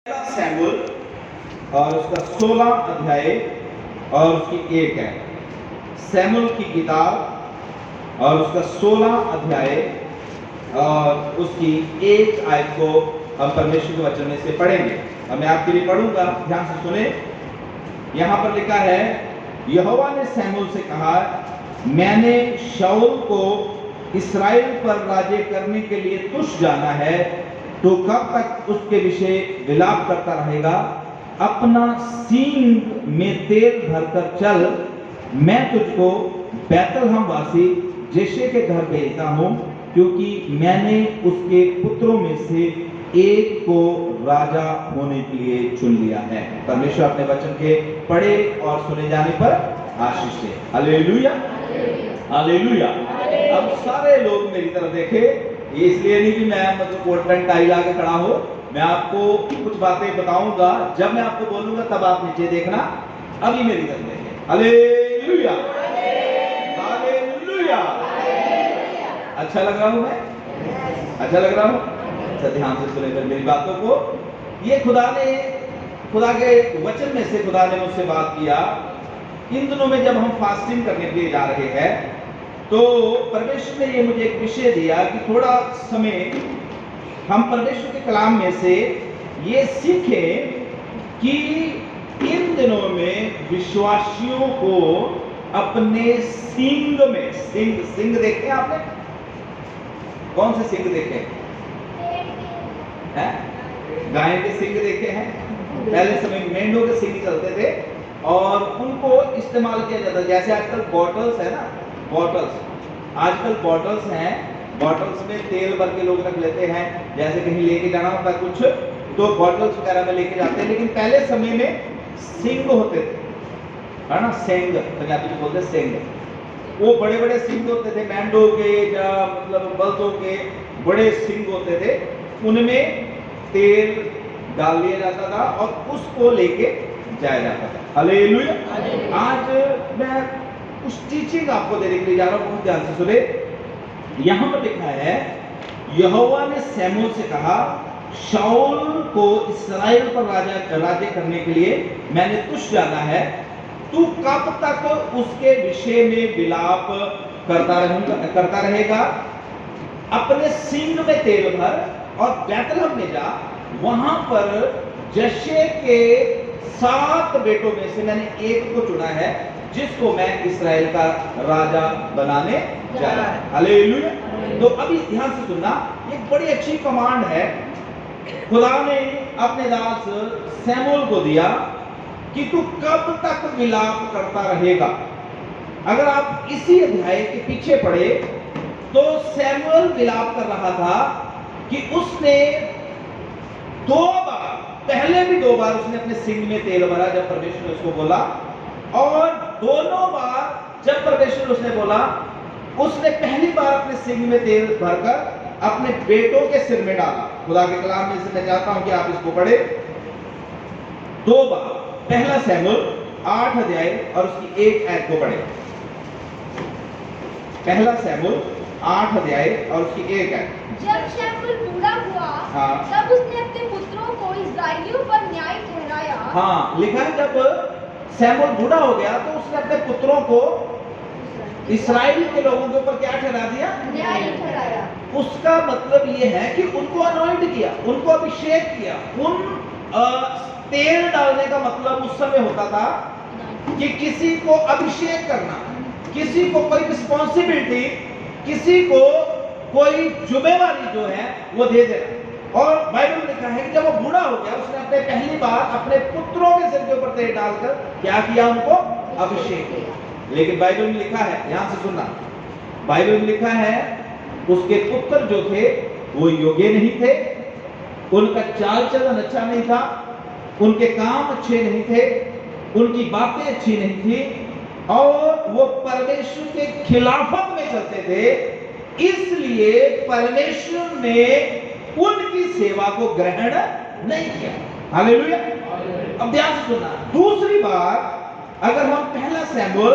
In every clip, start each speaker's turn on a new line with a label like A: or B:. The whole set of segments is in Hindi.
A: सैमुअल और उसका 16 अध्याय और उसकी 1 है। सैमुअल की किताब और उसका 16 अध्याय और उसकी 1 आयत को हम परमेश्वर के वचन में से पढ़ेंगे। अब मैं आपके लिए पढ़ूंगा, ध्यान से सुने। यहां पर लिखा है, यहोवा ने सैमुअल से कहा, मैंने शाऊल को इस्राएल पर राज्य करने के लिए तुझ जाना है, तो कब तक उसके विषय विलाप करता रहेगा? अपना सींग में तेल भरकर चल, मैं तुझको बैतलहम वासी यिशै के घर भेजता हूं, क्योंकि मैंने उसके पुत्रों में से एक को राजा होने के लिए चुन लिया है। परमेश्वर अपने वचन के पढ़े और सुने जाने पर आशीष दे। Hallelujah, hallelujah. अब सारे लोग मेरी तरफ देखे, इसलिए नहीं कि मैं मतलब कोट पैंट टाई ला के खड़ा हो। मैं आपको कुछ बातें बताऊंगा, जब मैं आपको बोलूंगा तब आप नीचे देखना। अभी मेरी तरफ देखें। Hallelujah, hallelujah. अच्छा लग रहा हूं मैं? अच्छा लग रहा हूं? अच्छा, ध्यान से सुने मेरी बातों को। ये खुदा के वचन में से खुदा ने मुझसे बात किया। इन दिनों में जब हम फास्टिंग करने के लिए जा रहे हैं, तो परमेश्वर ने ये मुझे एक विषय दिया कि थोड़ा समय हम परमेश्वर के कलाम में से ये सीखें कि इन दिनों में विश्वासियों को अपने सींग में, सींग देखे आपने? कौन से सींग देखे हैं? गाय के सींग देखे हैं? पहले समय में मेंढों के सींग चलते थे और उनको इस्तेमाल किया जाता है। जैसे आजकल बॉटल्स है ना, बॉटल्स, आजकल बॉटल्स हैं, बॉटल्स में तेल भर के लोग रख लेते हैं। जैसे कहीं लेके जाना होता है कुछ, तो बॉटल्स वगैरह में लेके जाते हैं। लेकिन पहले समय में सिंग होते थे, है ना, सेंग, पंजाबी में बोलते सेंग। वो बड़े बड़े सिंग होते थे, मेंढों के या मतलब बल्दों के बड़े सिंग होते थे। उनमें तेल डाल लिया जाता था और उसको लेके जाया जाता था। हालेलुया। आज मैं उस टीचिंग आपको देने के लिए जा रहा हूं, बहुत ध्यान से सुने। यहां पर लिखा है, यहोवा ने सैमुअल से कहा, शाऊल को इस्राएल पर राज्य करने के लिए मैंने तुझ जाना है, तू कब तक उसके विषय में विलाप करता रहेगा? अपने सींग में तेल भर और बैतलहम में जा, वहां पर यिशै के 7 बेटों में से मैंने एक को चुना है, जिसको मैं इस्राएल का राजा बनाने जा रहा है। हालेलुया। तो अभी ध्यान से सुनना, एक बड़ी अच्छी कमांड है खुदा ने अपने दास सैमुअल को दिया कि तू कब तक विलाप करता रहेगा। अगर आप इसी अध्याय के पीछे पढ़े तो सैमुअल विलाप कर रहा था कि उसने 2 बार, पहले भी 2 बार उसने अपने सिंग में तेल भरा जब परमेश्वर ने उसको बोला, और दोनों बार जब परमेश्वर उसने बोला, उसने पहली बार अपने सिंग में तेल भरकर अपने बेटों के सिर में डाला। खुदा के कलाम में से मैं चाहता हूं कि आप इसको पढ़े 2 बार। पहला सैमुअल 8 अध्याय और उसकी 1 आयत को पढ़े। पहला सैमुअल 8 अध्याय और उसकी 1 आयत।
B: जब शमूएल बूढ़ा हुआ,
A: हाँ,
B: तब उसने अपने पुत्रों को इस्राएलियों पर न्याय ठहराया।
A: हाँ, लिखा है जब सैमुअल बूढ़ा हो गया तो उसने अपने पुत्रों को इस्राएल के लोगों के ऊपर क्या ठहरा दिया?
B: न्याय ठहराया।
A: उसका मतलब यह है कि उनको अनॉइंट किया, उनको अभिषेक किया। तेल डालने का मतलब उस समय होता था कि किसी को अभिषेक करना, किसी को कोई रिस्पॉन्सिबिलिटी, किसी को कोई जिम्मेवारी जो है वो दे देना। और बाइबल में लिखा है कि जब वो बूढ़ा हो गया, उसने अपने पहली बार अपने पुत्रों के सिर के ऊपर तेल डालकर क्या किया? उनको अभिषेक किया। लेकिन बाइबल में लिखा है, ध्यान से सुनना, बाइबल में लिखा है उसके पुत्र जो थे वो योग्य नहीं थे, उनका चाल चलन अच्छा नहीं था, उनके काम अच्छे नहीं थे, उनकी बातें अच्छी नहीं थी, और वो परमेश्वर के खिलाफत में चलते थे। इसलिए परमेश्वर ने उनकी सेवा को ग्रहण नहीं किया। हालेलुया। अब ध्यान से सुनना, दूसरी बार अगर हम पहला सैमुअल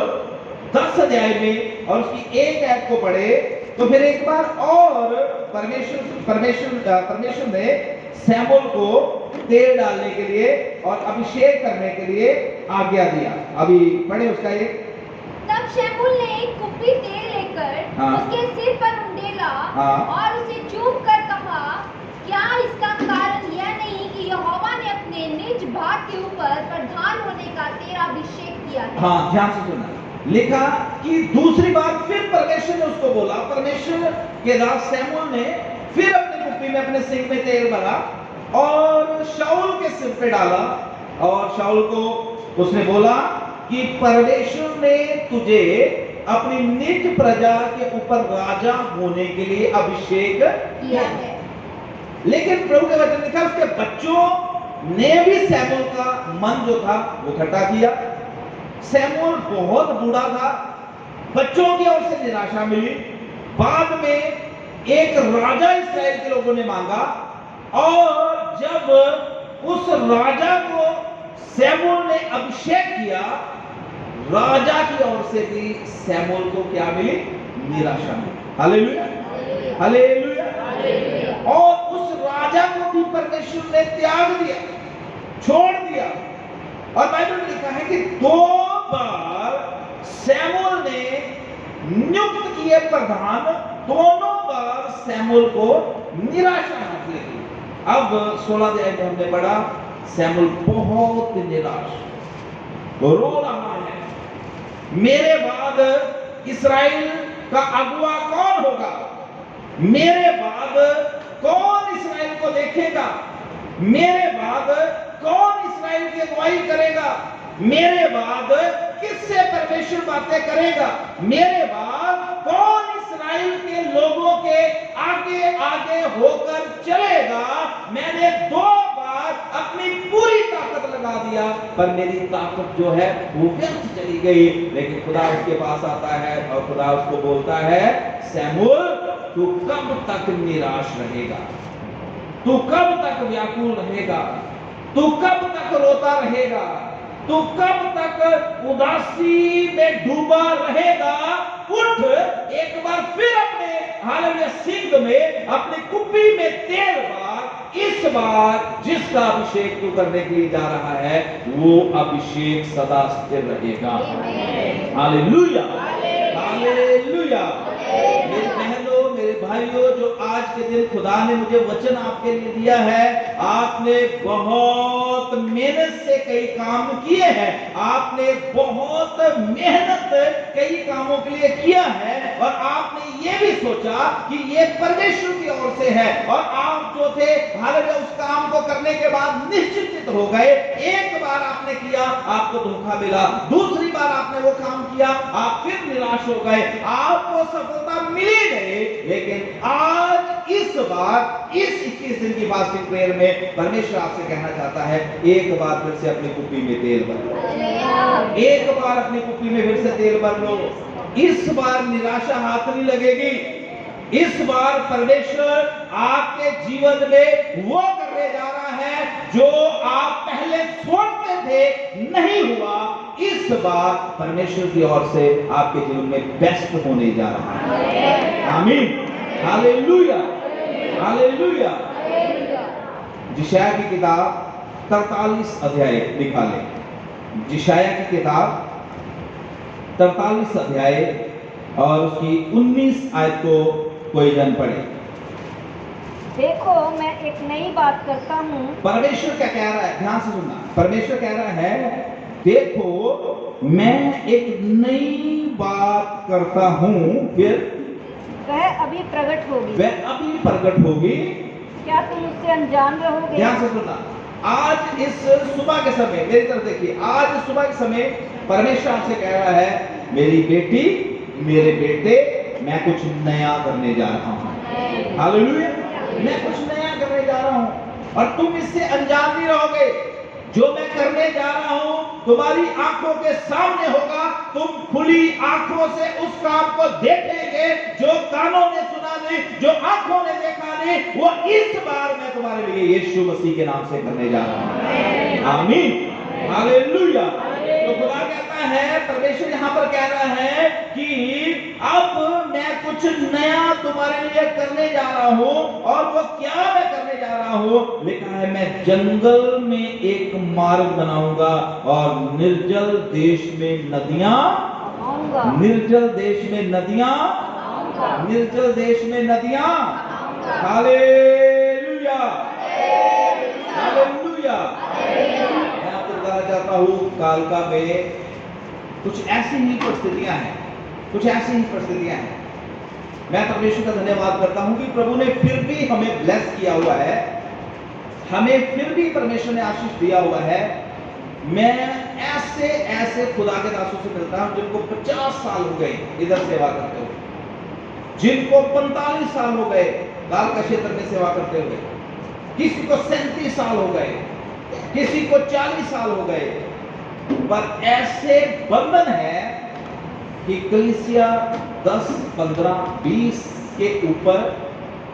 A: 10 अध्याय में और उसकी 1 आयत को पढ़े तो फिर एक बार और परमेश्वर ने सैमुअल को तेल डालने के लिए और अभिषेक करने के लिए आज्ञा दिया। अभी पढ़े उसका ये।
B: तब शमूएल ने एक कुप्पी तेल लेकर
A: हाँ।
B: उसके सिर पर उंडेला
A: हाँ।
B: और उसे चूम कर कहा, क्या इसका कारण यह नहीं कि यहोवा ने अपने निज भाग के ऊपर प्रधान होने का तेरा अभिषेक किया है?
A: हाँ, ध्यान से सुनना। लिखा कि दूसरी बार फिर परमेश्वर ने उसको बोला, परमेश्वर के दास शमूएल ने फिर अपनी कुप्पी में अपने सिंह में तेल भरा और शाऊल के सिर पे डाला और शाऊल को उसने बोला कि परमेश्वर ने तुझे अपनी निज प्रजा के ऊपर राजा होने के लिए अभिषेक
B: किया है।
A: लेकिन प्रभु के वचन लिखा उसके बच्चों ने भी शमूएल का मन जो था वो खट्टा किया। शमूएल बहुत बूढ़ा था, बच्चों की ओर से निराशा मिली। बाद में एक राजा इस्राएल के लोगों ने मांगा और जब उस राजा को शमूएल ने अभिषेक किया, राजा की ओर से भी शमूएल को क्या मिली? निराशा मिली। Hallelujah, hallelujah. और उस राजा को भी परमेश्वर ने त्याग दिया, छोड़ दिया। और बाइबल में लिखा है कि 2 बार शमूएल ने नियुक्त किए प्रधान, दोनों बार शमूएल को निराशा हासिल की। अब 16 अध्याय में हमने पढ़ा शमूएल बहुत निराश, वो रो रहा है, मेरे बाद इस्राएल का अगुआ कौन होगा? मेरे बाद कौन इस्राएल को देखेगा? मेरे बाद कौन इस्राएल की अगुवाई करेगा? मेरे बाद किससे परमेश्वर बातें करेगा? मेरे बाद कौन इस्राएल के लोगों के आगे आगे होकर चलेगा? मैंने 2 बार अपनी पूरी ताकत लगा दिया, पर मेरी ताकत जो है वो व्यर्थ चली गई। लेकिन खुदा उसके पास आता है और खुदा उसको बोलता है, शमूएल तू कब तक निराश रहेगा? तू कब तक व्याकुल रहेगा? तू कब तक रोता रहेगा? तू कब तक उदासी में डूबा रहेगा? उठ, एक बार फिर अपने हालेलुया सिंह में अपनी कुप्पी में तेल भर। इस बार जिसका अभिषेक तू करने के लिए जा रहा है वो अभिषेक सदा स्थिर रहेगा। Hallelujah, hallelujah. मेरी बहनों, मेरे भाइयों, जो आज के दिन खुदा ने मुझे वचन आपके लिए दिया है, आपने बहुत मेहनत से कई काम किए हैं, आपने बहुत मेहनत कई कामों के लिए किया है और आपने ये भी सोचा कि ये परमेश्वर की ओर से है और आप जो थे हालेलुया उस काम को करने के बाद निश्चिंत हो गए। एक बार आपने किया, आपको धोखा मिला, दूसरी बार आपने वो काम किया, आप फिर निराश हो गए, आपको सफलता मिली नहीं। लेकिन आज इस बार इस 21 दिन की फास्टिंग प्रेयर में परमेश्वर आपसे कहना चाहता है, एक बार फिर से अपनी कुप्पी में तेल भर लो, एक बार अपनी कुप्पी में फिर से तेल भर लो। इस बार निराशा हाथ नहीं लगेगी। इस बार परमेश्वर आपके जीवन में वो करने जा रहा है जो आप पहले सोचते थे नहीं हुआ। इस बार परमेश्वर की ओर से आपके जीवन में बेस्ट होने जा रहा है। आमीन, हालेलुया, हालेलुया। यशायाह की किताब 43 अध्याय निकालें। यशायाह की किताब 43 अध्याय और उसकी 19 आयत को कोई जन पढ़े।
C: देखो मैं एक नई बात करता हूँ।
A: परमेश्वर क्या कह रहा है? ध्यान से सुनना। परमेश्वर कह रहा है, देखो मैं एक नई बात करता हूँ, फिर
C: वह अभी प्रकट होगी।
A: वह अभी प्रकट होगी।
C: क्या तुम उससे अनजान रहोगे?
A: ध्यान से सुनना। आज इस सुबह के समय, मेरी तरफ देखिए, आज सुबह के समय परमेश्वर आपसे कह रहा है, मेरी बेटी, मेरे बेटे, मैं कुछ नया करने जा रहा हूँ। हालेलुया, मैं कुछ नया करने जा रहा हूँ और तुम इससे अनजान नहीं रहोगे। जो मैं करने जा रहा हूं तुम्हारी आंखों के सामने होगा। तुम खुली आंखों से उस काम को देखेंगे जो कानों ने सुना नहीं, जो आंखों ने देखा नहीं, वो इस बार मैं तुम्हारे लिए यीशु मसीह के नाम से करने जा रहा हूं। आमीन, हालेलुया। तो खुदा कहता है, परमेश्वर यहां पर कह रहा है कि अब मैं कुछ नया तुम्हारे लिए करने जा रहा हूं और वो क्या मैं करने जा रहा हूं, लिखा है मैं जंगल में एक मार्ग बनाऊंगा और निर्जल देश में नदियां,
C: आऊंगा
A: निर्जल देश में नदियां,
C: आऊंगा
A: निर्जल देश में नदियां। Hallelujah, hallelujah. मैं आपको बताना चाहता हूं कालका में कुछ ऐसी ही परिस्थितियां हैं, कुछ ऐसी ही परिस्थितियां हैं। मैं परमेश्वर का धन्यवाद करता हूं कि प्रभु ने फिर भी हमें ब्लेस किया हुआ है, हमें फिर भी परमेश्वर ने आशीष दिया हुआ है। मैं ऐसे ऐसे खुदा के दासों से मिलता हूं जिनको 50 साल हो गए इधर सेवा करते हुए, जिनको 45 साल हो गए कालका क्षेत्र में सेवा करते हुए, किसी को 37 साल हो गए, किसी को 40 साल हो गए। पर ऐसे बंधन है कि कलीसिया 10, 15, 20 के ऊपर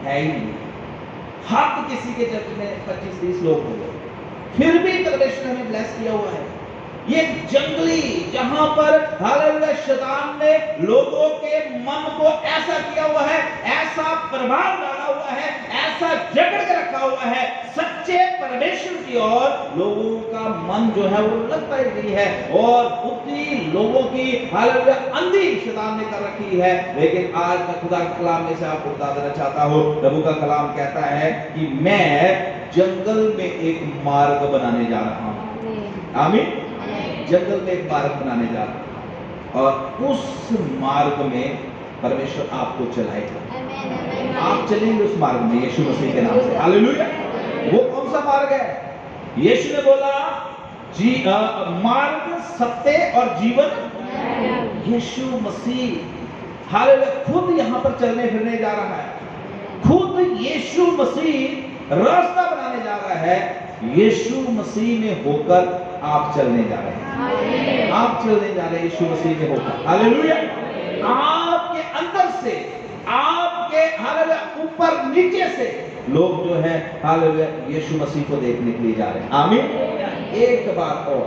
A: है ही नहीं। हर किसी के चर्च में 25-30 लोग हो गए, फिर भी परमेश्वर ने हमें ब्लेस किया हुआ है। ये जंगली जहां पर हालेलुया शैतान ने लोगों के मन को ऐसा किया हुआ है, ऐसा प्रभाव डाला हुआ है, ऐसा जकड़ के रखा हुआ है, सच्चे परमेश्वर की ओर लोगों का मन जो है वो लगता ही नहीं है, और बुद्धि लोगों की हालेलुया अंधी शैतान ने कर रखी है। लेकिन आज मैं खुदा के कलाम में से आपको बता देना चाहता हूं, प्रभु का कलाम कहता है कि मैं जंगल में एक मार्ग बनाने जा रहा हूं। आमीन। जंगल में एक मार्ग बनाने जा रहा हूं और उस मार्ग में परमेश्वर आपको चलाएगा। आप चलेंगे उस मार्ग में यीशु मसीह के नाम से। हालेलुया। वो कौन सा मार्ग है? यीशु ने बोला मार्ग, सत्य और जीवन। यीशु मसीह हालेलुया खुद यहां पर चलने फिरने जा रहा है, खुद यीशु मसीह रास्ता बनाने जा रहा है। यीशु मसीह में होकर आप चलने जा रहे हैं, आप चलने जा रहे हैं यीशु मसीह में होकर। हालेलुया। आपके अंदर से, आपके हालेलुया ऊपर नीचे से लोग जो है हालेलुया यीशु मसीह को देखने के लिए जा रहे हैं। आमीन। एक बात और,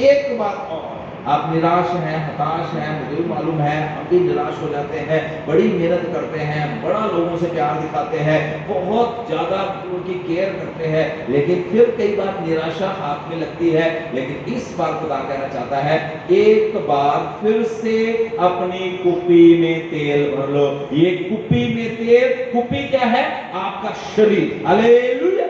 A: एक बात और, आप निराश हैं, हताश हैं, मुझे भी मालूम है, हम भी निराश हो जाते हैं, बड़ी मेहनत करते हैं, बड़ा लोगों से प्यार दिखाते हैं, बहुत ज्यादा उनकी केयर करते हैं, लेकिन फिर कई बार निराशा हाथ में लगती है। लेकिन इस बार खुदा कहना चाहता है, एक बार फिर से अपनी कुप्पी में तेल भर लो। ये कुप्पी में तेल, कुप्पी क्या है? आपका शरीर। हालेलुया।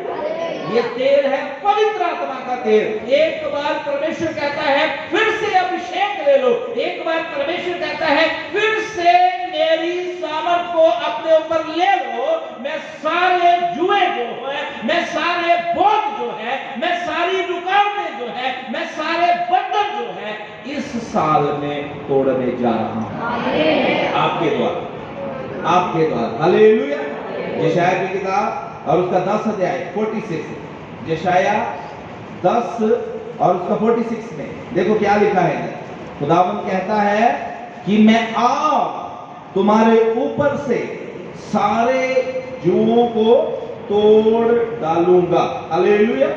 A: ये तेल है पवित्र आत्मा का तेल। एक बार परमेश्वर कहता है फिर से अभिषेक ले लो। एक बार परमेश्वर कहता है फिर से मेरी सामर्थ को अपने ऊपर ले लो। मैं सारे जुए जो है, मैं सारे बोझ जो है, मैं सारी रुकावटें जो है, मैं सारे बंधन जो है इस साल में तोड़ने जा रहा हूं आपके द्वारा, आपके द्वारा। हालेलुया। यशायाह की किताब और उसका 10 अध्याय 46, यशाया 10 और उसका 46 में देखो क्या लिखा है। खुदावंद कहता है कि मैं आप तुम्हारे ऊपर से सारे जुओं को तोड़ डालूंगा। हालेलुया।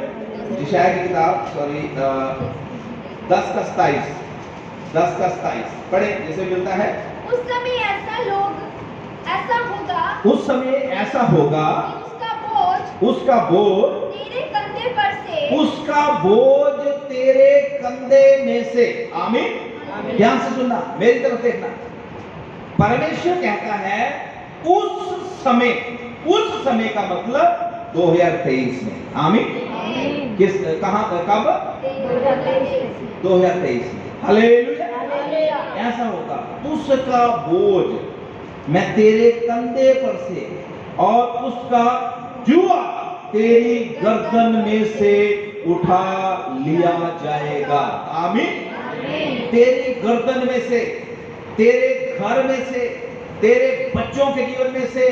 A: यशाया की किताब 10 का 27 पढ़े जैसे मिलता है।
B: उस समय
A: उस समय ऐसा होगा उसका बोझ
B: तेरे कंधे पर से,
A: उसका बोझ तेरे कंधे में से। आमीन। ध्यान से सुनना, मेरी तरफ देखना। परमेश्वर कहता है उस समय का मतलब 2023 में। आमीन। किस कहां कब? 2023 में। हालेलुया। ऐसा होगा, उसका बोझ मैं तेरे कंधे पर से और उसका जुआ तेरी गर्दन में से उठा लिया जाएगा। आमीन। तेरी गर्दन में से, तेरे घर में से, तेरे बच्चों के जीवन में से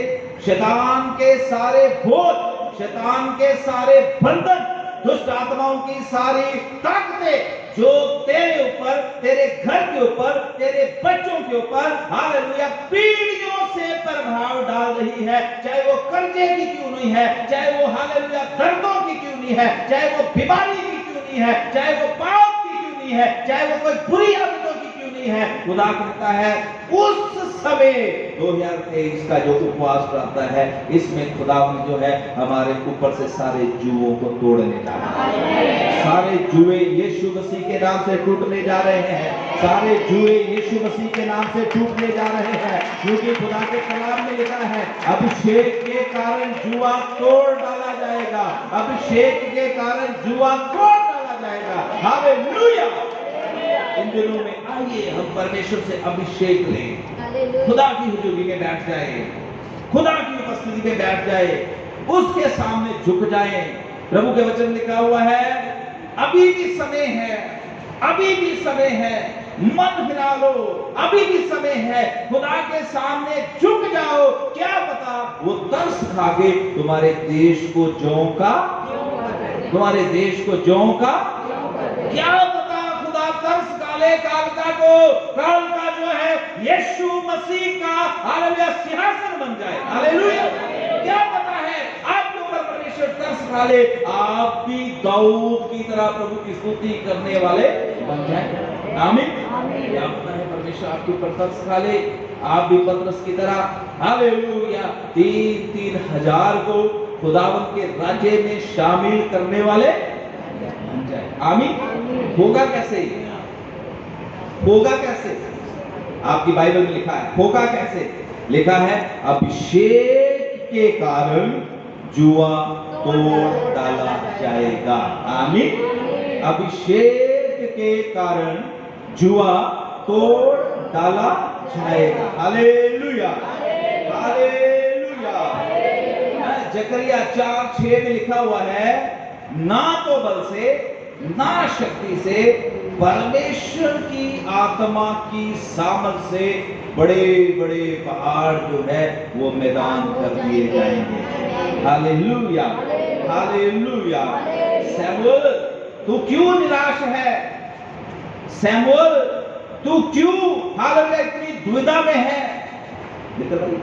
A: शैतान के सारे बोझ, शैतान के सारे बंधन, दुष्ट आत्माओं की सारी ताकतें जो तेरे ऊपर, तेरे घर के ऊपर, तेरे बच्चों के ऊपर हालेलुया पीढ़ियों से प्रभाव डाल रही है, चाहे वो कर्जे की क्यों नहीं है, चाहे वो हालेलुया दर्दों की क्यों नहीं है, चाहे वो बीमारी की क्यों नहीं है, चाहे वो पाप की क्यों नहीं है, चाहे वो कोई बुरी आदतों की क्यों नहीं है। खुदा कहता है उस समय 2023 का जो उपवास प्रार्थना है, इसमें खुदा जो है हमारे ऊपर से सारे जुओं को तोड़ने जा रहा है। सारे जुए यीशु मसीह के नाम से टूटने जा रहे हैं। सारे जुए यीशु मसीह के नाम से टूटने जा रहे हैं, क्योंकि खुदा के कलाम में लिखा है अभिषेक के कारण जुआ तोड़ डाला जाएगा। अभिषेक के कारण जुआ तोड़ डाला जाएगा। हालेलुया। इन दिनों में आइए हम परमेश्वर से अभिषेक लें, खुदा की हुजूरी में बैठ जाए, खुदा की उपस्थिति में बैठ जाए, उसके सामने झुक जाए। प्रभु के वचन लिखा हुआ है अभी भी समय है, अभी भी समय है, मन फिरा लो, अभी भी समय है, खुदा के सामने झुक जाओ। क्या पता वो तरस खा के तुम्हारे देश को जौ का, तुम्हारे देश को जौ का, क्या पता खुदा तरस काले कालका को, काल का जो है यीशु मसीह का हालेलुया सिंहासन बन जाए। हालेलुया। क्या पता है आपके ऊपर परमेश्वर तरस खा ले, आप भी दाऊद की तरह प्रभु की स्तुति करने वाले बन जाए। आमीन। क्या पता है परमेश्वर आपके ऊपर तरस खा ले, आप भी पतरस की तरह हालेलुया 3-3 हजार को खुदावन के राज्य में शामिल करने वाले बन जाए। आमीन। होगा कैसे? होगा कैसे? आपकी बाइबल में लिखा है होगा कैसे? लिखा है अभिषेक के कारण जुआ तोड़ डाला जाएगा। आमीन। अभिषेक के कारण जुआ तोड़ डाला जाएगा। हालेलुया। हालेलुया। जकरिया 4:6 में लिखा हुआ है ना तो बल से ना शक्ति से, परमेश्वर की आत्मा की सामर्थ से बड़े बड़े पहाड़ जो है वो मैदान कर दिए जाएंगे। हालेलुया। हालेलुया। सैमुअल तू क्यों निराश है? सैमुअल तू क्यों हालेलुया इतनी दुविधा में है? निकल भाई,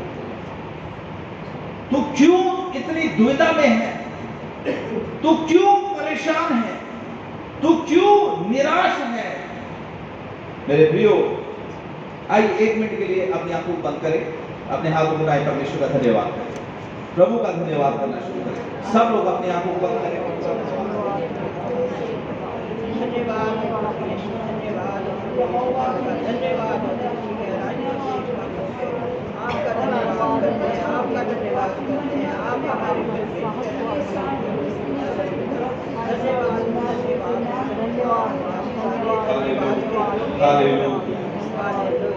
A: तू क्यों इतनी दुविधा में है? तू क्यों परेशान है? तू क्यों निराश है? मेरे प्रियो, आइए 1 मिनट के लिए अपनी आंखों बंद करें, अपने हाथों को उठाएं, परमेश्वर का धन्यवाद करें, प्रभु का धन्यवाद करना शुरू करें। सब लोग अपनी आंखों को बंद करें।
D: धन्यवाद, धन्यवाद, धन्यवाद, आपका धन्यवाद करते हैं, आपका धन्यवाद करते हैं, आप हमारे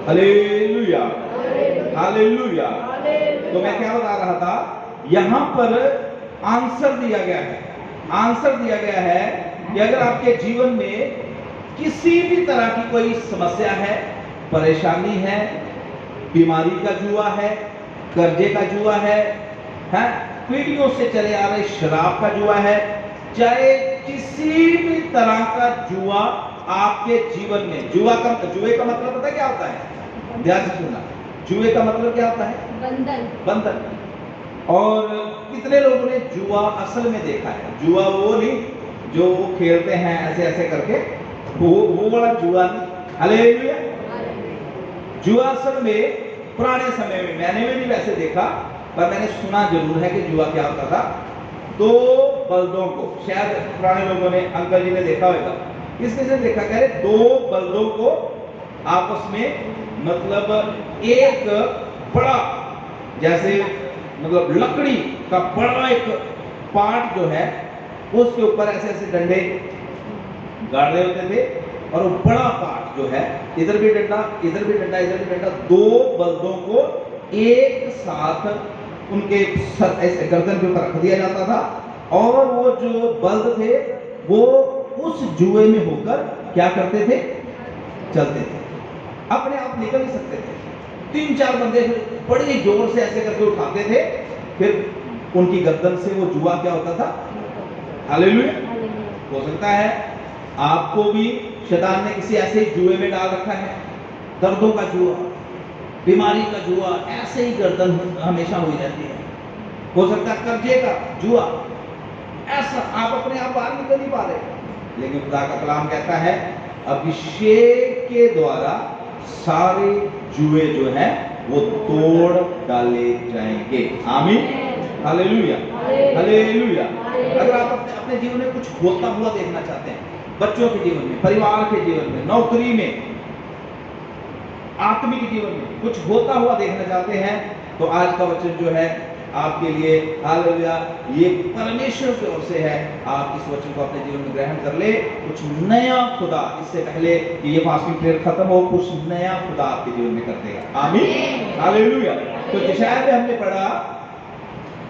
A: हालेलुया। हालेलुया। तो मैं क्या बता रहा था, यहां पर आंसर दिया गया है, आंसर दिया गया है कि अगर आपके जीवन में किसी भी तरह की कोई समस्या है, परेशानी है, बीमारी का जुआ है, कर्जे का जुआ है, पीढ़ियों से चले आ रहे शराब का जुआ है, चाहे किसी भी तरह का जुआ आपके जीवन में, जुए का मतलब पता है क्या होता है? ध्यान से सुनना, जुए का मतलब क्या होता है?
B: बंधन।
A: बंधन। और कितने लोगों ने जुआ असल में देखा है? जुआ वो नहीं जो खेलते हैं ऐसे ऐसे करके, वो बड़ा जुआ नहीं। हालेलुया। जुआ असल में पुराने समय में मैंने भी नहीं वैसे देखा, पर मैंने सुना जरूर है कि जुआ क्या होता था। 2 बल्दों को, शायद पुराने लोगों ने, अंकल जी ने देखा होगा, किसने देखा? कह रहे 2 बल्दों को आपस में, मतलब एक बड़ा, जैसे मतलब लकड़ी का बड़ा एक पार्ट जो है उसके ऊपर ऐसे ऐसे डंडे गाड़ रहे होते थे, और वो बड़ा पार्ट जो है, इधर भी डंडा, इधर भी डंडा, इधर भी डंडा, 2 बल्दों को एक साथ उनके ऐसे गर्दन के ऊपर रख दिया जाता था, और वो जो बल्द थे वो उस जुए में होकर क्या करते थे? चलते थे, अपने आप निकल नहीं सकते थे। 3-4 बंदे बड़े जोर से ऐसे करके उठाते थे, फिर उनकी गर्दन से वो जुआ क्या होता था? हालेलुया। हो सकता है आपको भी शैतान ने किसी ऐसे जुए में डाल रखा है, दर्दों का जुआ, बीमारी का जुआ, ऐसे ही गर्दन हमेशा हुई रहती है। हो सकता है कर्जे का जुआ, ऐसा आप अपने आप बाहर निकल नहीं पा रहे। लेकिन खुदा का कलाम कहता है अभिषेक के द्वारा सारे जुए जो हैं वो तोड़ डाले जाएंगे। आमीन, हालेलुया, हालेलुया। अगर आप अपने जीवन में कुछ होता हुआ देखना चाहते हैं, बच्चों के जीवन में, परिवार के जीवन में, नौकरी में, आत्मिक जीवन में कुछ होता हुआ देखना चाहते हैं, तो आज का वचन जो है आपके लिए, हालेलुया, ये परमेश्वर की ओर से है। आप इस वचन को अपने जीवन में ग्रहण कर ले। कुछ नया खुदा, इससे पहले कि ये फास्टिंग प्रेयर खत्म हो, कुछ नया खुदा आपके जीवन में कर देगा। आमीन, हालेलुया। तो यशायाह में हमने पढ़ा,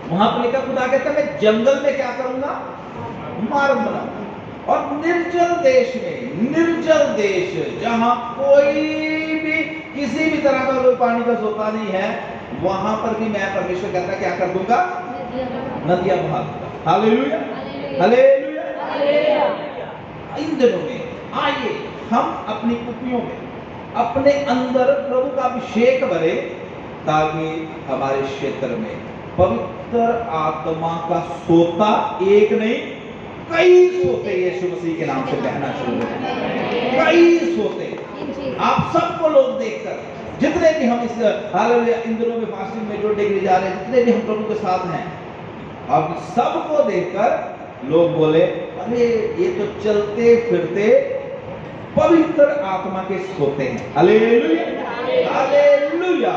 A: वहां पर लिखा, खुदा कहता है मैं जंगल में क्या करूंगा, मार्ग बनाऊंगा, और निर्जल देश में, निर्जल देश जहां कोई भी किसी भी तरह का कोई पानी का सोता नहीं है, वहां पर भी मैं, परमेश्वर कहता है, क्या कर दूंगा, नदियां बहा दूंगा। Hallelujah, hallelujah. इन दिनों में आइए हम अपनी कुपियों में, अपने अंदर प्रभु का अभिषेक भरे, ताकि हमारे क्षेत्र में पवित्र आत्मा का सोता एक नहीं, कई सोते यीशु मसीह के नाम से बहना शुरू हो, कई सोते। आप सबको लोग देखकर, जितने भी हम इस हालेलुया इन दिनों में फास्टिंग में जुड़ने के लिए जा रहे हैं, जितने भी हम प्रभु के साथ हैं, अब सबको देखकर लोग बोले, अरे ये तो चलते फिरते पवित्र आत्मा के सोते हैं। Hallelujah, hallelujah,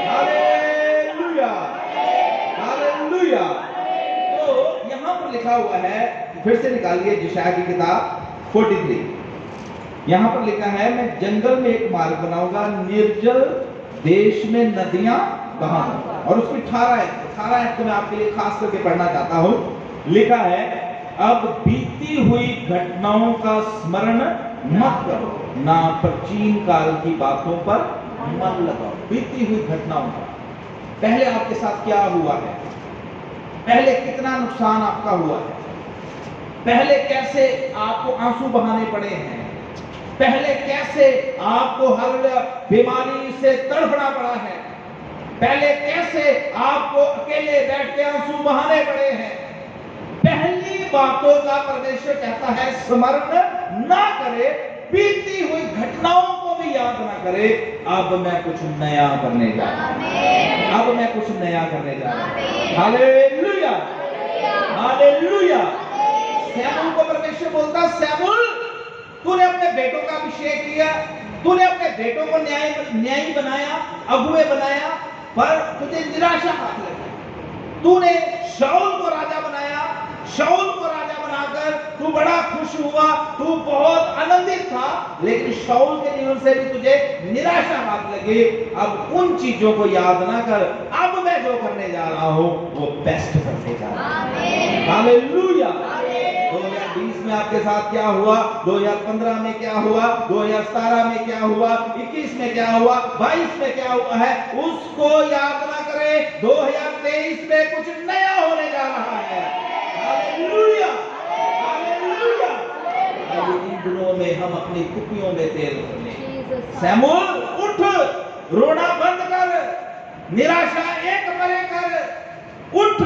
A: hallelujah, hallelujah. तो यहां पर लिखा हुआ है, फिर से निकालिए यशायाह की किताब 43। यहां पर लिखा है, मैं जंगल में एक मार्ग बनाऊंगा, निर्जल देश में नदियां बहाऊंगा। और उसकी 18 तो मैं आपके लिए खास करके पढ़ना चाहता हूं। लिखा है, अब बीती हुई घटनाओं का स्मरण मत करो, ना प्राचीन काल की बातों पर मन लगाओ। बीती हुई घटनाओं का, पहले आपके साथ क्या हुआ है, पहले कितना नुकसान आपका हुआ है, पहले कैसे आपको आंसू बहाने पड़े हैं, पहले कैसे आपको हर बीमारी से तड़पना पड़ा है, पहले कैसे आपको अकेले बैठ के आंसू बहाने पड़े हैं। पहली बातों का परमेश्वर कहता है स्मरण ना करे, बीती हुई घटनाओं को भी याद ना करे। अब मैं कुछ नया करने जा रहा हूं, अब मैं कुछ नया करने जा रहा हूं। Hallelujah, hallelujah. शमूएल को परमेश्वर बोलता, शमूएल तूने अपने बेटों का अभिषेक किया, तूने अपने बेटों को न्यायी बनाया, अगुवे बनाया, पर तुझे निराशा हाथ लगी। तूने शाऊल को राजा बनाया, शाऊल को राजा बनाकर तू बड़ा खुश हुआ, तू बहुत आनंदित था, लेकिन शाऊल के जीवन से भी तुझे निराशा हाथ लगी। अब उन चीजों को याद ना कर, अब मैं जो करने जा रहा हूं वो बेस्ट करने जा रहा हूं। हालेलुया। 2020 में आपके साथ क्या हुआ, 2015 में क्या हुआ, 2017 में क्या हुआ, 21 में क्या हुआ, 22 में क्या हुआ है, उसको याद ना करें। 2023 में कुछ नया होने जा रहा है। Hallelujah, hallelujah. इन दिनों में हम अपनी कुपियों में तेल भर लें। शमूएल उठ, रोना बंद कर, निराशा एक परे कर, उठ,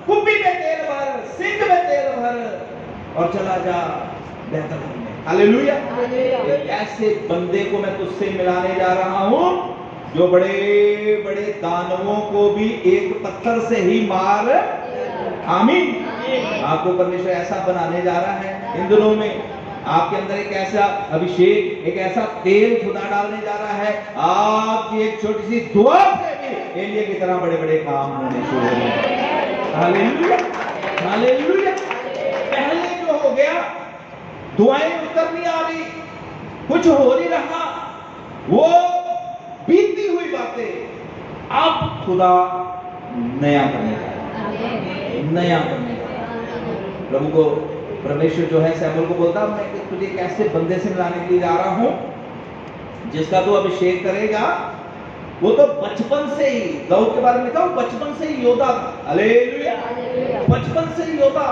A: कुपी में तेल भर, सिंह में तेल भर और चला जा बेहतर में। हालेलुया। एक ऐसे बंदे को मैं तुझसे मिलाने जा रहा हूं जो बड़े बड़े दानवों को भी एक पत्थर से ही मार। आमीन। आपको परमेश्वर ऐसा बनाने जा रहा है इन दिनों में। आपके अंदर एक ऐसा अभिषेक, एक ऐसा तेल खुदा डालने जा रहा है। आपकी एक छोटी सी दुआ से भी एलिया की तरह बड़े बड़े काम होने शुरू हो गए। Hallelujah, hallelujah. पहले जो हो गया, दुआएं उतर नहीं आ रही, कुछ हो नहीं रहा, वो बीती हुई बातें अब खुदा नया करने जा रहा है, नया करने जा रहा है। प्रभु को, परमेश्वर जो है शमूएल को बोलता, मैं तुझे एक ऐसे बंदे से मिलाने के लिए जा रहा हूं जिसका तू अभिषेक करेगा। वो तो बचपन से ही, दाऊद के बारे में लिखा, वो बचपन से ही योद्धा था। हालेलुया, बचपन से ही योद्धा,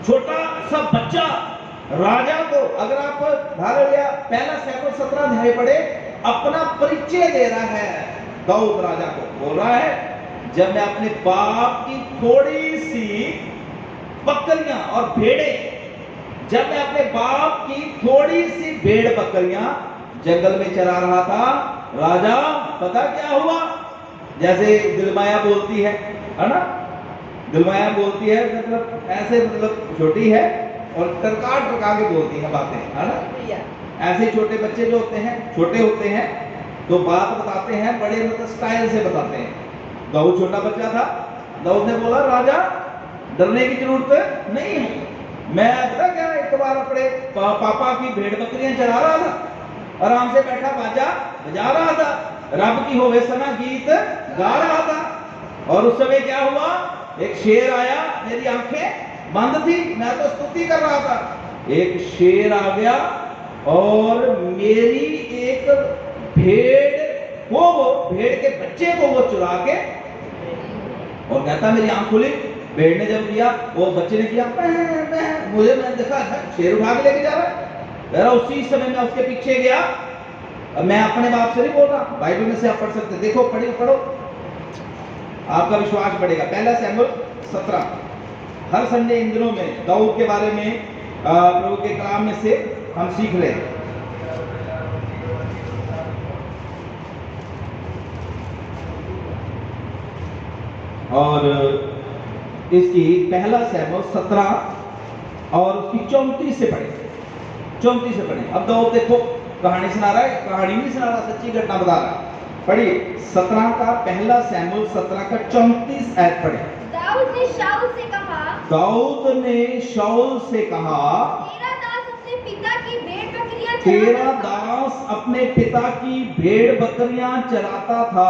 A: छोटा सा बच्चा राजा को, अगर आप हालेलुया पहला सैमुएल 17 अध्याय पढ़े, अपना परिचय दे रहा है दाऊद राजा को। बोल रहा है, जब मैं अपने बाप की थोड़ी सी बकरियां और भेड़ें, जब मैं अपने बाप की थोड़ी सी भेड़ बकरियां जंगल में चरा रहा था। राजा पता क्या हुआ? जैसे दिलमाया बोलती है ना, दिलमाया बोलती है, मतलब ऐसे, मतलब छोटी है और टरका टरका के बोलती है बातें, है ना। ऐसे छोटे बच्चे जो होते हैं, छोटे होते हैं तो बात बताते हैं, बड़े मतलब स्टाइल से बताते हैं। दाऊद छोटा बच्चा था, दाऊद ने बोला राजा डरने की जरूरत नहीं है, मैं पता क्या एक बार अपने पापा की भेड़ बकरियां चरा रहा था, आराम से बैठा बाजा बजा रहा था, रब की होवे सना गीत गा रहा था, और उस समय क्या हुआ, एक शेर आया, मेरी आंखें बंद थी, मैं तो स्तुति कर रहा था, एक शेर आ गया और मेरी एक भेड़ को, वो भेड़ के बच्चे को वो चुरा के, और कहता मेरी आंख खुली, भेड़ ने जब किया, वो बच्चे ने किया मुझे, मैंने देखा शेर उठा के लेके जा रहा है। उसी समय मैं उसके पीछे गया। मैं अपने बाप से नहीं बोल रहा, बाइबल में से आप पढ़ सकते, देखो पढ़ो, आपका विश्वास बढ़ेगा। पहला सैमुएल 17, हर संडे इन दिनों में दाऊद के बारे में प्रभु के कलाम में से हम सीख रहे हैं। और इसकी पहला सैमुएल 17 और उसकी 34 से पढ़े, 34 से पढ़े। अब दाऊद देखो कहानी सुना रहा है, कहानी नहीं सुना रहा, सच्ची घटना बता रहा है। पढ़िए 17 का, पहला सैमुएल 17 का 34 आयत पढ़े।
B: दाऊद ने शाऊल से कहा,
A: दाऊद ने शाऊल से कहा,
B: तेरा दास अपने पिता की भेड़ बकरियां
A: तेरा
B: चराता था,
A: दास अपने पिता की भेड़ बकरियां चराता था,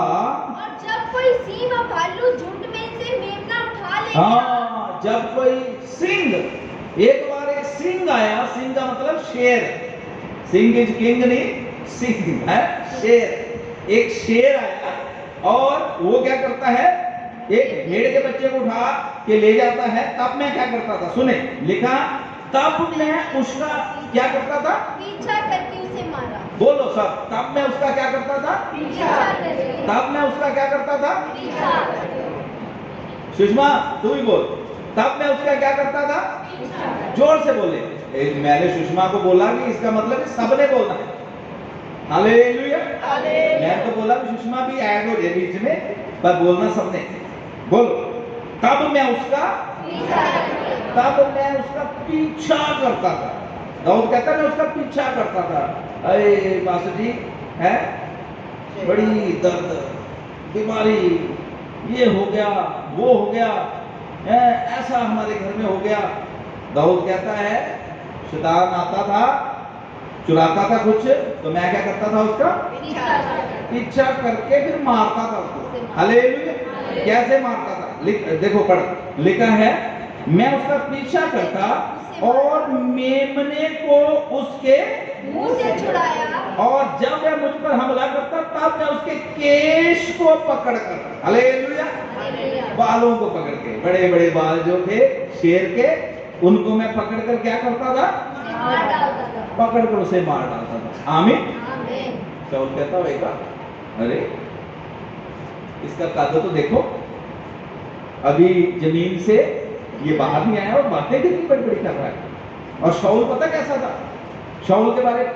B: और जब कोई सिंह और भालू झुंड में से मेमना उठा ले
A: हाँ, जब कोई सिंह, एक बार एक सिंह आया, सिंह का मतलब शेर, सिंह इज किंग नहीं, सिंह है शेर, एक शेर आया और वो क्या करता है, एक भेड़ के बच्चे को उठा के ले जाता है। तब मैं क्या करता था, सुने लिखा, तब मैं उसका क्या करता था,
B: पीछा करके उसे मारा।
A: बोलो सब, तब मैं उसका क्या करता था,
B: पीछा करके,
A: तब मैं उसका क्या करता था,
B: पीछा करके,
A: सुषमा तू ही बोल, तब मैं उसका क्या करता था,
B: पीछा करके।
A: जोर से बोले। मैंने सुषमा को बोला कि इसका मतलब सबने बोलना है, हालेलुया। मैं तो बोला कि सुषमा भी ऐड हो जाए बीच में, पर बोलना सबने, बोलो तब मैं उसका,
B: पीछा करके,
A: तब मैं उसका पीछा करता था। दाऊद कहता है मैं उसका पीछा करता था। अरे पास्टर जी है, बड़ी दर्द, बीमारी, ये हो गया, वो हो गया, ऐसा हमारे घर में हो गया। दाऊद कहता है शैतान आता था, चुराता था कुछ, तो मैं क्या करता था, उसका
B: पीछा करके,
A: पीछा करके फिर मारता था उसको। हालेलुया। कैसे मारता था, देखो पढ़, लिखा है मैं उसका पीछा करता और मेमने को उसके
B: मुंह से छुड़ाया,
A: और जब वह मुझ पर हमला करता तब मैं उसके केश को पकड़कर, हालेलुया, बालों को पकड़ के, बड़े बड़े बाल जो थे शेर के, उनको मैं पकड़कर क्या करता था,
B: मार डालता था।
A: पकड़कर उसे मार डालता था। आमीन।
B: आमीन।
A: शाऊल कहता होगा, अरे इसका कद तो देखो, अभी जमीन से ये बाहर नहीं आया और बातें कितनी बड़ी बड़ी कर रहा है। और शाऊल पता कैसा था, शाऊल के बारे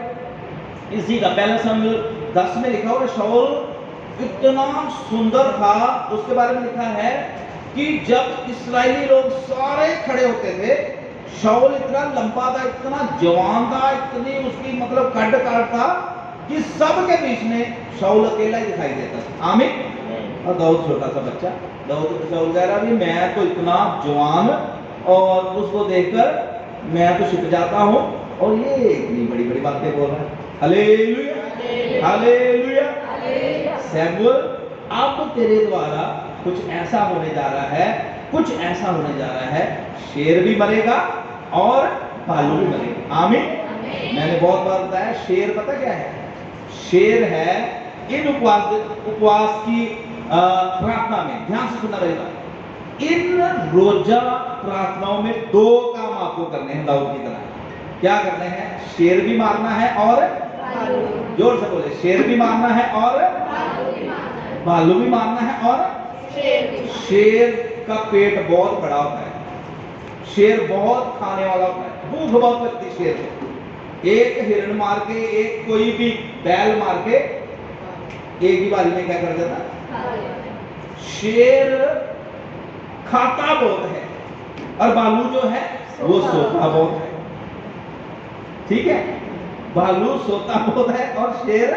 A: इसी का पहला सैमुएल 10 में लिखा हुआ, शाऊल इतना सुंदर था। उसके बारे में लिखा है कि जब इस्राएली लोग सारे खड़े होते थे, शाऊल इतना लंबा था, इतना जवान था, इतनी उसकी मतलब कद काट था कि सबके बीच में शाऊल अकेला ही दिखाई देता था। आमीन। और दाऊद छोटा सा बच्चा, दाऊद शाऊल कह रहा है मैं तो इतना जवान, और उसको देखकर मैं तो छिप जाता हूँ, और ये इतनी बड़ी बड़ी बातें बोल रहा है। Hallelujah, hallelujah. सैमुएल अब तेरे द्वारा कुछ ऐसा होने जा रहा है, कुछ ऐसा होने जा रहा है, शेर भी मरेगा और भालू भी मरेगा। आमीन। मैंने बहुत बार बताया, शेर पता क्या है, शेर है इन उपवास की प्रार्थना में, ध्यान से सुनना रहेगा, इन रोजा प्रार्थनाओं में 2 काम आपको करने हैं दाऊद की तरह। क्या करने हैं, शेर भी मारना है और, जोर से बोले, शेर भी मारना है और भालू भी मारना है, और शेर का पेट बहुत बड़ा होता है, शेर बहुत खाने वाला होता है, भूख बहुत लगती है शेर को। एक हिरण मार के, एक कोई भी बैल मार के एक ही बारी में क्या कर देता। शेर खाता बहुत है और भालू जो है वो सोता बहुत है। ठीक है, भालू सोता बहुत है और शेर,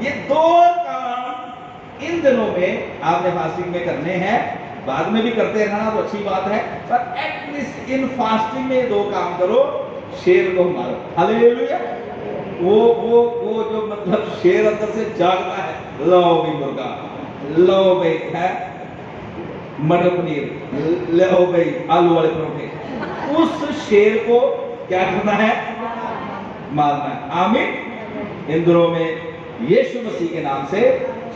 A: ये दो काम इन दिनों में आपने फास्टिंग में करने हैं। बाद में भी करते रहना तो अच्छी बात है, पर एटलीस्ट इन फास्टिंग में दो काम करो, शेर को मारो। हालेलुया। वो जो मतलब शेर अंदर से जागता है, लो भी मुर्गा, लो भाई है मटर पनीर, लो भाई आलू वाले परोठे, उस शेर को क्या करना है, मारना है। आमीन। इन दिनों में यीशु मसीह के नाम से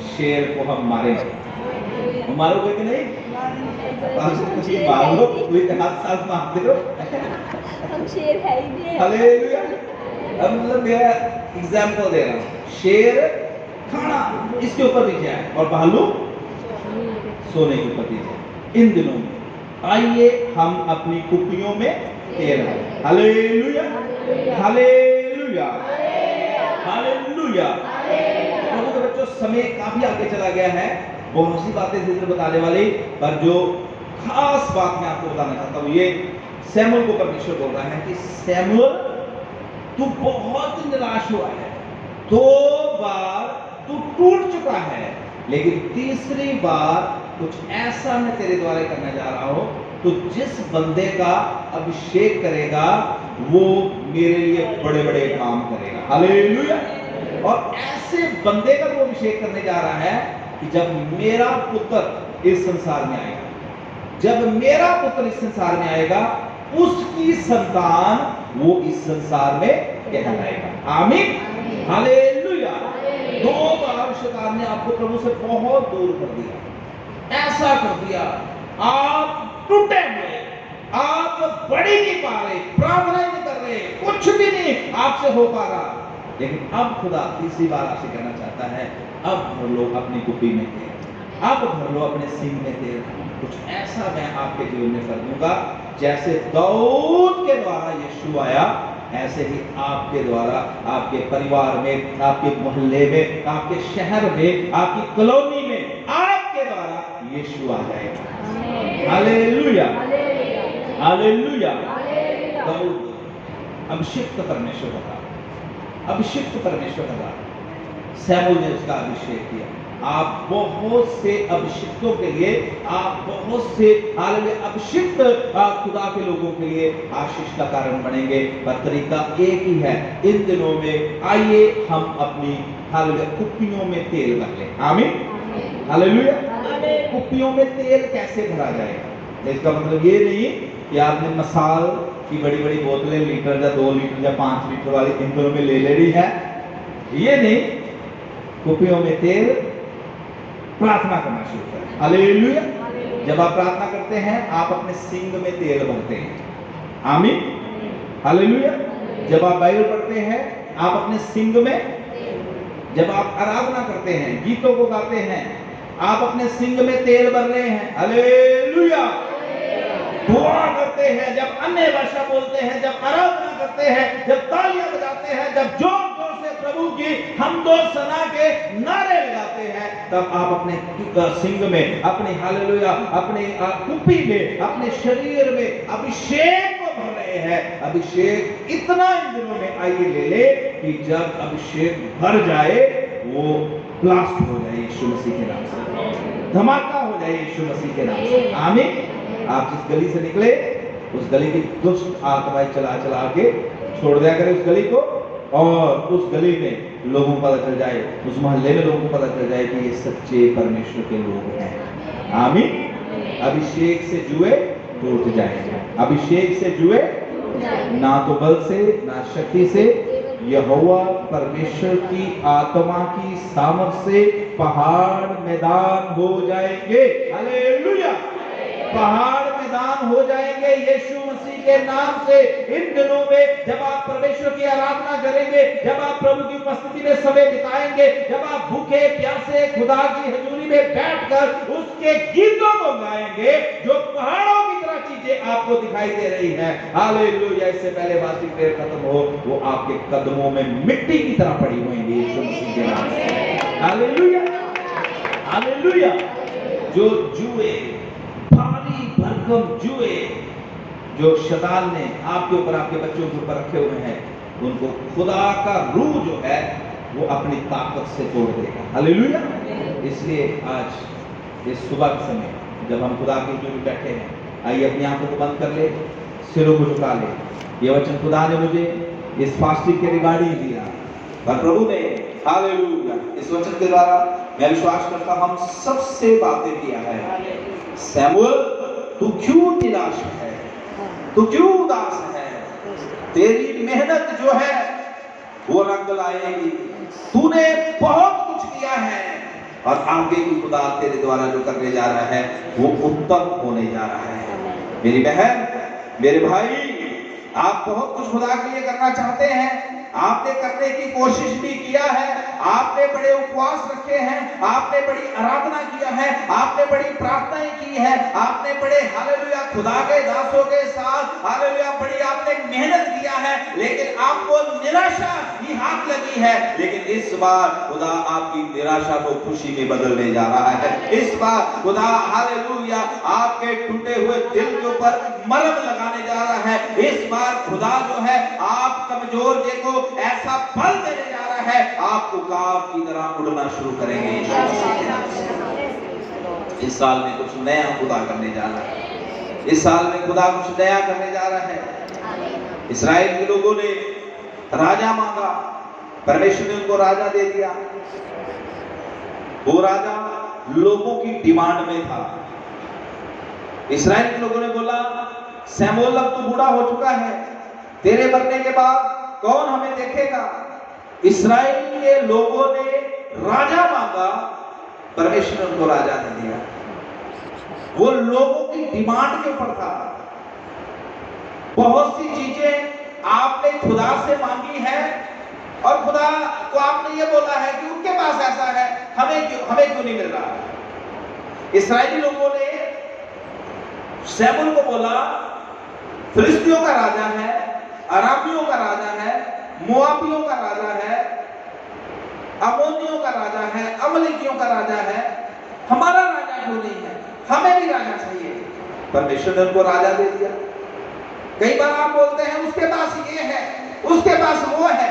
A: शेर को हम मारेंगे। मारोगे कि नहीं? मारो, हाथ साथ मारते हो।
B: हम शेर है ही नहीं।
A: हालेलुया। अब मतलब मैं एग्जाम्पल दे रहा हूँ, शेर खाना इसके ऊपर भी है और भालू सोने के ऊपर भी है। इन दिनों में आइए हम अपनी कुप्पियों में तेल भरें। Hallelujah, hallelujah, hallelujah. प्रभु के बच्चों, समय काफी आगे चला गया है, बहुत सी बातें जिक्र बताने वाली, पर जो खास बात मैं आपको बताना चाहता हूँ, ये सैमुअल को परमेश्वर बोल रहा है कि सैमुअल, तू बहुत निराश हुआ है, 2 बार तू टूट चुका है, लेकिन तीसरी बार कुछ ऐसा मैं तेरे द्वारा करने जा रहा हूं, तो जिस बंदे का अभिषेक करेगा वो मेरे लिए बड़े बड़े काम करेगा। हालेलुया। और ऐसे बंदे का वो अभिषेक करने जा रहा है कि जब मेरा पुत्र इस संसार में आएगा, जब मेरा पुत्र इस संसार में आएगा, उसकी संतान वो इस संसार में कहलाएगा। आमीन, हालेलुया। 2 बार शैतान ने आपको प्रभु से बहुत दूर कर दिया, ऐसा कर दिया, आप टूटे हुए, आप बढ़ ही नहीं पा रहे, प्रार्थना नहीं कर रहे, कुछ भी नहीं आपसे हो पा रहा। लेकिन अब खुदा तीसरी बार आपसे कहना चाहता है, अब भर लो अपनी कुप्पी में तेल, अब भर लो अपने सींग में तेल। कुछ ऐसा मैं आपके जीवन में कर दूंगा, जैसे दाऊद के द्वारा यीशु आया, ऐसे ही आपके द्वारा, आपके परिवार में, आपके मोहल्ले में, आपके शहर में, आपकी कॉलोनी में, आपके द्वारा यीशु आ जाएगा। Hallelujah, hallelujah. दाऊद अभिषिक्त परमेश्वर का, अभिषिक्त परमेश्वर का, सैमुअल ने उसका अभिषेक किया। आप बहुत से अभिषिक्तों के लिए, आप बहुत से हालेलुया अभिषिक्त खुदा के लोगों के लिए आशीष का कारण बनेंगे, पर तरीका एक ही है। इन दिनों में आइए हम अपनी हालेलुया कुप्पियों में तेल भर लें। आमीन, हालेलुया। कुप्पियों में तेल कैसे भरा जाएगा? इसका मतलब ये नहीं कि आपने मसाल की बड़ी बड़ी बोतलें, लीटर या 2 लीटर या 5 लीटर वाली इन दिनों में ले लेनी है, ये नहीं। कुप्पियों में तेल प्रार्थना करना शुरू करें। हालेलुया। जब आप प्रार्थना करते हैं, आप अपने सींग में तेल भरते हैं। आमीन, हालेलुया। जब आप बाइबल पढ़ते हैं, आप अपने सींग में, जब आप आराधना करते हैं, गीतों को गाते हैं, आप अपने सींग में तेल भर रहे हैं। हालेलुया। दुआ करते हैं, जब अन्य भाषा बोलते हैं, जब आराधना करते हैं, जब तालियां बजाते हैं, जब जोर जोर से प्रभु की हमदो सना के नारे लगाते हैं, तब आप अपने सिंग में, अपने हालेलुया, अपने कुप्पी में, अपने शरीर में अभिषेक को भर रहे हैं। अभिषेक इतना इन दिनों में आइए ले ले कि जब अभिषेक भर जाए, वो ब्लास्ट हो जाए यीशु मसीह के नाम से, धमाका हो जाए यीशु मसीह के नाम से। आमीन। आप जिस गली से निकले, उस गली की दुष्ट आत्माएं चला चला के छोड़ दिया करें उस गली को, और उस गली में लोगों को पता चल जाए, उस मोहल्ले में लोगों को पता चल जाए कि ये सच्चे परमेश्वर के लोग हैं। आमीन। अभिषेक से जुए टूट जाएंगे, अभिषेक से जुए, ना तो बल से, ना शक्ति से, यहोवा परमेश्वर की आत्मा की सामर्थ से पहाड़ मैदान हो जाएंगे। हालेलुया। पहाड़ मैदान हो जाएंगे यीशु मसीह के नाम से। इन दिनों में जब आप परमेश्वर की आराधना करेंगे, जब आप प्रभु की उपस्थिति में समय बिताएंगे, जब आप भूखे प्यासे खुदा की हजूरी पे बैठकर उसके गीतों को गाएंगे, जो पहाड़ों की तरह चीजें आपको दिखाई दे रही है। हालेलुया। इससे पहले वार्षिक प्रेयर खत्म हो, वो आपके कदमों में मिट्टी की तरह पड़ी होंगी यीशु मसीह के नाम से। Hallelujah, hallelujah. जो जुए, भारी भरकम जुए जो शैतान ने आपके ऊपर, आपके बच्चों के ऊपर रखे हुए हैं, उनको खुदा का रूह जो है वो अपनी ताकत से तोड़ देगा। हालेलुया। इसलिए आज इस सुबह के समय जब हम खुदा के हजूर में बैठे हैं, आइए अपनी आंखों को बंद कर ले, सिरों को झुका ले। ये वचन खुदा ने मुझे इस फास्टिंग के रिगार्डिंग दिया, और प्रभु ने हालेलुया इस वचन के द्वारा मैं विश्वास करता हूं हम सबसे बातें किया है। सैमुअल, तू क्यों निराश है, तू क्यों उदास है? तेरी मेहनत जो है वो रंग लाएगी। तूने बहुत कुछ किया है और आगे भी खुदा तेरे द्वारा जो करने जा रहा है वो उत्तम होने जा रहा है। मेरी बहन, मेरे भाई, आप बहुत कुछ खुदा के लिए करना चाहते हैं, आपने करने की कोशिश भी किया है, आपने बड़े उपवास रखे हैं, आपने बड़ी आराधना किया है, आपने बड़ी प्रार्थनाएं की है, आपने बड़े हालेलुया खुदा के दासों के साथ हालेलुया बड़ी आपने मेहनत किया है, लेकिन आपको निराशा ही हाथ लगी है। लेकिन इस बार खुदा आपकी निराशा को खुशी में बदलने जा रहा है। इस बार खुदा हालेलुया आपके टूटे हुए दिल के ऊपर मरहम लगाने जा रहा है। इस बार खुदा जो है आप कमजोर देखो ऐसा बल देने जा रहा है, आप उकाब की तरह उड़ना शुरू करेंगे। इस साल में कुछ नया खुदा करने जा रहा है। इस साल में खुदा कुछ नया करने जा रहा है। इस्राएल के लोगों ने राजा मांगा, परमेश्वर ने उनको राजा दे दिया। वो राजा लोगों की डिमांड में था। इस्राएल के लोगों ने बोला, सैमुएल अब तो बूढ़ा हो चुका है, तेरे मरने के बाद कौन हमें देखेगा? इस्राएल के लोगों ने राजा मांगा, परमेश्वर ने उनको राजा दे दिया। वो लोगों की डिमांड के ऊपर था। बहुत सी चीजें आपने खुदा से मांगी है और खुदा को आपने ये बोला है कि उनके पास ऐसा है, हमें क्यों नहीं मिल रहा? इस्राएली लोगों ने सैमुएल को बोला, फिलिस्तियों का राजा है, अराबियों का राजा है, मोआबियों का राजा है, अमोनियों का राजा है, अमलेकियों का राजा है, हमारा राजा क्यों नहीं है? हमें भी राजा चाहिए। परमेश्वर ने उनको राजा दे दिया। कई बार आप बोलते हैं उसके पास ये है, उसके पास वो है,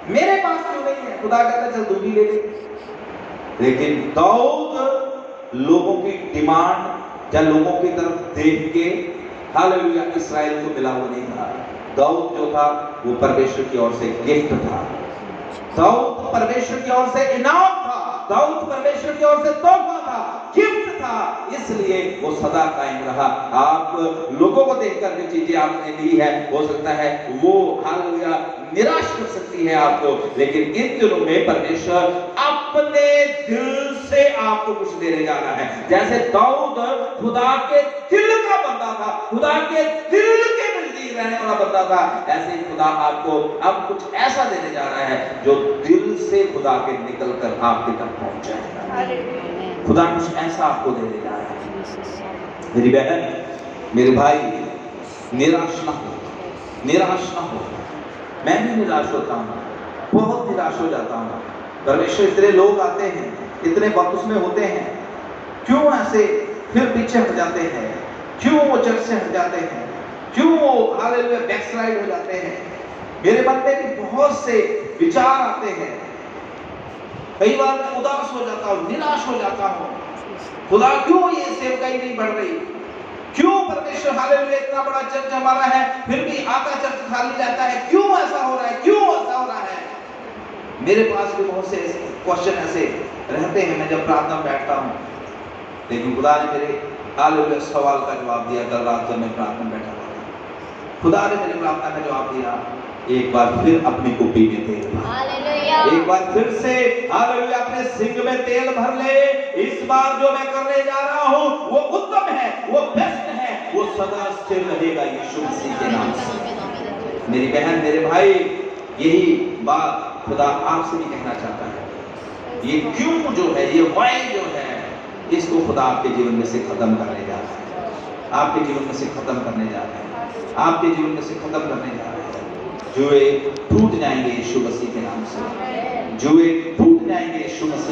A: मेरे पास क्यों नहीं है? खुदा कहता चल तू भी ले ले। लेकिन दाऊद लोगों की डिमांड या लोगों की तरफ देख के हालेलुया इस्राएल को मिला वो नहीं था। दाऊद जो था वो परमेश्वर की ओर से गिफ्ट था। दाऊद परमेश्वर की ओर से इनाम था। दाऊद परमेश्वर की ओर से तोहफा था, गिफ्ट था, इसलिए वो सदा कायम रहा। आप लोगों को देखकर जो चीजें आपने ली है, हो सकता है वो हालेलुया निराश कर सकती है आपको, लेकिन इन दिनों में परमेश्वर अपने दिल से आपको कुछ देने जा रहा है। जैसे दाऊद खुदा के दिल का बंदा था, खुदा के दिल के नजदीक रहने वाला बंदा था, ऐसे ही खुदा आपको अब कुछ ऐसा देने जा रहा है जो दिल से खुदा के निकलकर आपके तक पहुंच जाएगा। खुदा कुछ ऐसा आपको देने जा रहा है। मेरी बहन, मेरे भाई, निराश ना हो, निराश ना हो। मैं भी निराश होता हूँ, बहुत निराश हो जाता हूँ। परमेश्वर इतने लोग आते हैं, इतने वक्त उसमें होते हैं, क्यों ऐसे फिर पीछे हट जाते हैं? क्यों वो चर्च से हट जाते हैं? क्यों वो हालेलुया बैकस्लाइड हो जाते हैं? मेरे मन में भी बहुत से विचार आते हैं। कई बार मैं उदास हो जाता हूँ, निराश हो जाता हूँ। खुदा क्यों ये सेवकाई नहीं बढ़ रही? क्यों परमेश्वर हालेलुया इतना बड़ा चर्च हमारा है फिर भी आधा चर्च खाली रहता है? क्यों ऐसा हो रहा है? क्यों ऐसा हो रहा है? मेरे पास भी बहुत से क्वेश्चन ऐसे रहते हैं मैं जब प्रार्थना में बैठता हूँ। लेकिन खुदा ने मेरे हालेलुया सवाल का जवाब दिया। कल रात जब मैं प्रार्थना में बैठा था, खुदा ने मेरी प्रार्थना का जवाब दिया। एक बार फिर अपनी कुप्पी में तेल भर, एक बार फिर से हालेलुया अपने सिंग में तेल भर ले। इस बार जो मैं करने जा रहा हूँ वो उत्तम है, वो बेस्ट है, वो सदा स्थिर रहेगा यीशु मसीह के नाम से। मेरी बहन, मेरे भाई, यही बात खुदा आपसे भी कहना चाहता है। ये क्यों जो है, ये वाई जो है, इसको खुदा आपके जीवन में से खत्म करने जा रहा है, आपके जीवन में से खत्म करने जा रहा है, आपके जीवन में से खत्म करने जा रहा है। जुए टूट जाएंगे यीशु मसीह के नाम से, जुए टूट जाएंगे यीशु मसीह